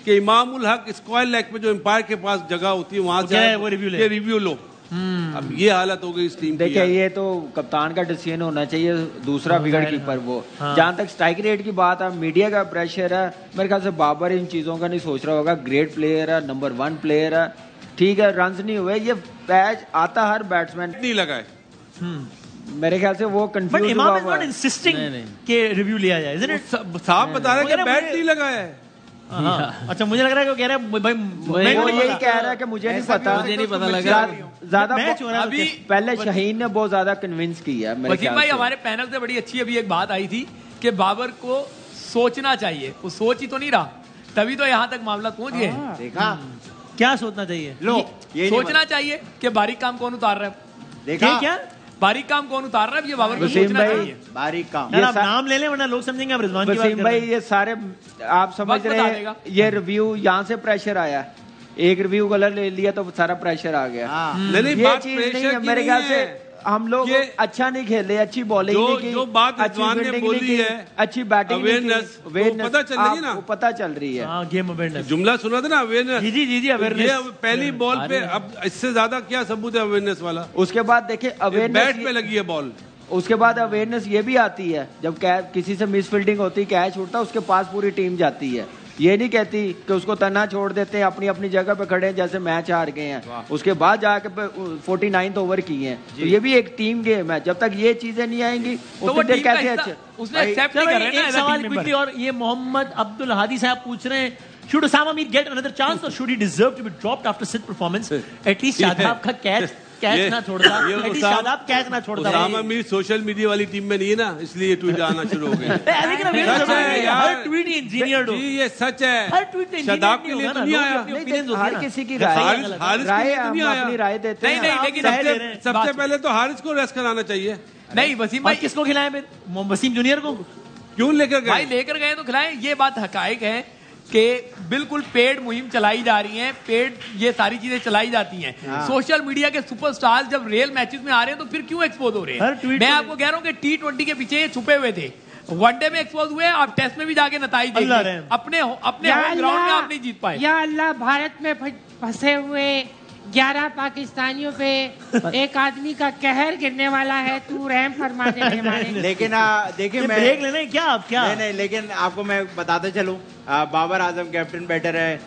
कि इमामुल हक स्क्वायर लेग पे जो एम्पायर के पास जगह होती है वहां से वो रिव्यू लो। अब ये हालत हो गई इस टीम की। देखिए, ये तो कप्तान का डिसीजन होना चाहिए। दूसरा विकेट कीपर वो। जहां तक स्ट्राइक रेट की बात है, मीडिया का प्रेशर है, मेरे ख्याल से बाबर इन चीजों का नहीं सोच रहा होगा। ग्रेट प्लेयर है, नंबर 1 प्लेयर है, ठीक है, रन नहीं हुए, ये पैच आता हर बैट्समैन नहीं लगा है। मेरे ख्याल से वो कंफ्यूज हुआ। इमाम इज नॉट इंसिस्टिंग कि रिव्यू लिया जाए, isn't it? साफ बता रहा है कि बैट नहीं लगा है। अच्छा, मुझे लग रहा है कि वो कह रहा है भाई, वो यही कह रहा है कि मुझे नहीं पता लगा। ज्यादा मैच हो रहा है। अभी पहले शाहीन ने बहुत ज्यादा कन्विंस किया है। वसीम भाई, हमारे पैनल से बड़ी अच्छी अभी एक बात आई थी कि बाबर को सोचना चाहिए। वो सोच ही तो नहीं रहा, तभी तो यहाँ तक मामला पहुंच गए। देखा क्या सोचना चाहिए? लो, ये सोचना चाहिए कि बारीक काम कौन उतार रहा है। देखा क्या बारीक काम कौन उतार रहा है, ये बाबर को सोचना चाहिए। बारीक काम। यार आप नाम ले लें, वरना लोग समझेंगे आप रिजवान की बात कर रहे हैं। भाई, ये सारे आप समझ रहे हैं, ये रिव्यू यहाँ से प्रेशर आया। एक रिव्यू गलत ले लिया तो सारा प्रेशर आ गया। ये चीज नहीं है मेरे ख्याल से। हम लोग अच्छा नहीं खेले, अच्छी बॉलिंग नहीं की, जो बात रिजवान ने बोली है, अच्छी बैटिंग, अवेयरनेस पता चल रही है ना, पता चल रही है। गेम अवेयरनेस जुमला सुना था ना, अवेयरनेस। जी अवेयरनेस। पहली बॉल पे अब इससे ज्यादा क्या सबूत है अवेयरनेस वाला? उसके बाद देखिए अवेयरनेस बैट पे लगी है बॉल। उसके बाद अवेयरनेस ये भी आती है, जब किसी से मिस फील्डिंग होती, कैच उठता, उसके पास पूरी टीम जाती है। ये नहीं कहती कि उसको तना छोड़ देते हैं, अपनी अपनी जगह पे खड़े हैं, जैसे मैच हार गए हैं, उसके बाद जाके 49th ओवर किए हैं। तो ये भी एक टीम गेम है। जब तक ये चीजें नहीं आएंगी तो वो टीम कैसे अच्छे उसने एक्सेप्ट नहीं कर रहे ना। एक सवाल क्विकली, और ये मोहम्मद अब्दुल हादी साहब पूछ रहे हैं, should Osama Mir get another chance or should he deserve to be dropped after Sid performance? At least Shadab का कैच ना छोड़ता, शादाब कैच ना छोड़ता। ओसामा मीर सोशल मीडिया वाली टीम में नहीं है ना, इसलिए ट्वीट आना शुरू हो गए। लेकिन हर ट्वीट इंजीनियर्ड हो। ये सच है। हर ट्वीट शादाब के लिए नहीं आया। हर किसी की राय अपनी राय देते हैं। नहीं, लेकिन सबसे पहले तो हारिस को रेस्ट कराना चाहिए। नहीं वसीम भाई, किसको खिलाएं फिर? वसीम जूनियर को क्यों लेकर गए? भाई लेकर गए तो खिलाएं। ये बात हकायक है कि बिल्कुल पेड मुहिम चलाई जा रही है, पेड ये सारी चीजें चलाई जाती हैं। सोशल मीडिया के सुपरस्टार जब रियल मैचेस में आ रहे हैं तो फिर क्यों एक्सपोज हो रहे हैं? मैं आपको कह रहा हूं कि T20 के पीछे ये छुपे हुए थे, वनडे में एक्सपोज हुए, आप टेस्ट में भी जाके नताइज देखिए, अपने होम ग्राउंड में आप नहीं जीत पाए। या अल्लाह, भारत में फंसे हुए 11 पाकिस्तानियों पे एक आदमी का कहर गिरने वाला है, तू रहम फरमा दे हमारे। लेकिन देखिए, मैं ब्रेक लेना है क्या आप? क्या नहीं, लेकिन आपको मैं बताते चलूं, बाबर आजम कैप्टन बैटर है,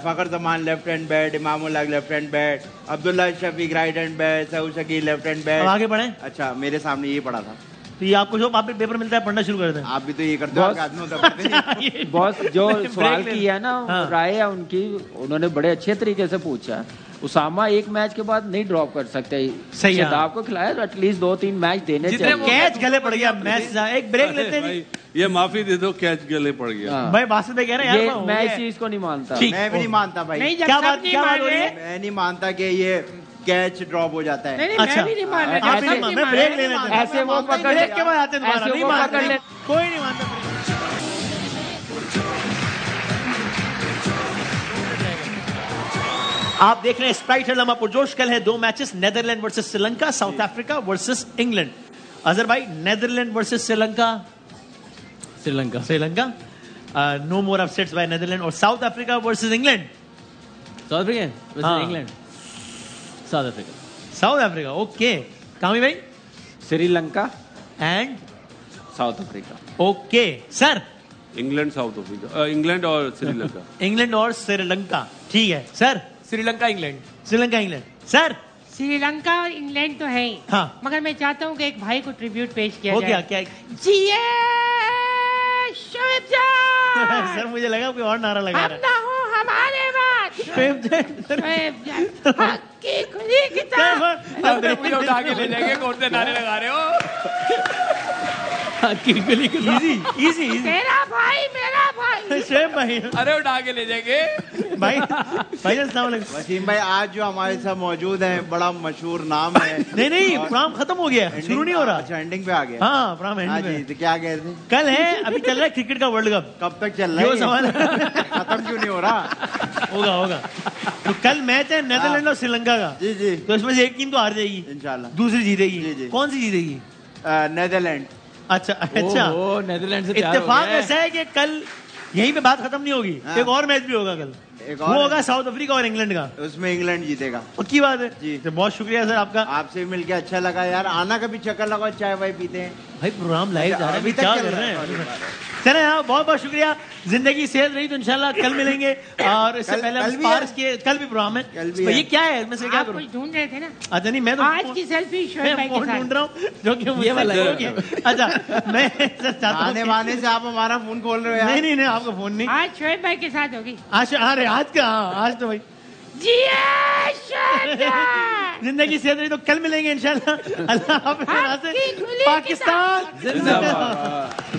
Fakhar Zaman left hand bat, Imam-ul Haq left hand bat, Abdullah Shafique right hand bat, Saud Shakeel left hand bat. आगे बढ़े। अच्छा, मेरे सामने ये पड़ा था। तो ये आपको जो पेपर मिलता है पढ़ना शुरू कर दें। आप भी तो ये करते हो। बॉस जो सवाल किया है ना, राय है उनकी, उन्होंने बड़े अच्छे तरीके से पूछा। उसामा एक मैच के बाद नहीं ड्रॉप कर सकते। सही है, शादाब को खिलाया तो एटलीस्ट 2-3 मैच देने चाहिए। कैच गले पड़ गया मैच। एक ब्रेक लेते हैं। ये माफी दे दो, कैच गले पड़ गया। भाई बासित भाई कह रहे हैं यार, मैं इस चीज को नहीं मानता। मैं भी नहीं मानता भाई। क्या बात हो रही है? मैं नहीं मानता कि ये कैच ड्रॉप हो जाता है। अच्छा, मैं भी नहीं मान रहा। मैं ब्रेक ले लेता हूं। ऐसे वो पकड़ ब्रेक के बाद आते हैं दोबारा। नहीं मानते, कोई नहीं मानता। आप देख रहे हैं स्प्राइट लम्हा पुरजोश। कल है 2 matches, Netherland versus Sri Lanka, South Africa versus England. Azhar भाई, Netherland versus Sri Lanka. Sri Lanka no more upsets by Netherland. और South Africa versus England. South Africa versus England. South Africa okay. Kami भाई, Sri Lanka and South Africa. Okay sir. England South Africa, England और Sri Lanka. England और श्रीलंका, ठीक है sir. Sri Lanka England. Sri Lanka England. Sir Sri Lanka और England तो है ही, हाँ। मगर मैं चाहता हूँ कि एक भाई को ट्रिब्यूट पेश किया हो जाए। गया क्या? जिए शोएब जान। सर मुझे लगा कोई और नारा लगा हम रहा है। ना हो हमारे बात। शोएब जान। शोएब जान हक्की खुली किताब। अरे मुझे उठा के ले जाएंगे, कौन से नारे लगा रहे हो? Easy easy easy. मेरा भाई मेरा भाई। शोएब भाई, अरे उठा के ले जाएंगे भाई भाई अस्सलाम वालेकुम। वसीम भाई आज जो हमारे साथ मौजूद है बड़ा मशहूर नाम है। नहीं प्रोग्राम खत्म हो गया, शुरू नहीं हो रहा। अच्छा एंडिंग पे आ गया। हाँ प्रोग्राम हाँ एंडिंग जी, पे। तो क्या कह रहे थे? कल है, अभी चल रहा है क्रिकेट का वर्ल्ड कप। कब तक चल रहा जो है? सवाल खत्म क्यों नहीं हो रहा? होगा। तो कल मैच है नेदरलैंड और श्रीलंका का। जी जी तो इसमें से एक टीम तो हार जाएगी, इंशाल्लाह। दूसरी जीतेगी। जी, जी। कौन सी जीतेगी? नेदरलैंड। अच्छा नेदरलैंड से इत्तेफाक ऐसा है कि कल यहीं पे बात खत्म नहीं होगी, हाँ। एक और मैच भी होगा कल। एक वो और होगा साउथ अफ्रीका और इंग्लैंड का। उसमें इंग्लैंड जीतेगा। पक्की बात है जी। तो बहुत शुक्रिया सर आपका। आपसे मिलके अच्छा लगा यार। आना कभी चक्कर लगाओ, चाय वाय पीते हैं। भाई प्रोग्राम लाइव जा रहा है, अभी तक क्या चल कर रहा रहे है। हैं? चले हाँ, बहुत बहुत शुक्रिया। जिंदगी सेहत रही तो इंशाल्लाह कल मिलेंगे। और इससे पहले हम कल भी स्पार्क्स है। के, कल भी प्रोग्राम है। कल भी तो ये है। क्या है, इसमें से क्या आप करूं? कुछ ढूंढ रहे थे ना, अच्छा नहीं, मैं तो आज की सेल्फी शोएब भाई के फोन साथ। ढूंढ रहा हूँ जो कि मुझसे वाला हो है। गया। अच्छा मैं सर चाहता हूँ आने कि- वाने से आप हमारा फोन खोल रहे हो यार। नहीं आपका फोन नहीं। आज शोएब भाई के साथ होगी। आज अरे आज का, हाँ, आज तो भाई जिए शोएब जान। जिंदगी सेहत रही तो कल मिलेंगे इंशाल्लाह। अल्लाह हाफिज़। हक की खुली पाकिस्तान जिंदाबाद।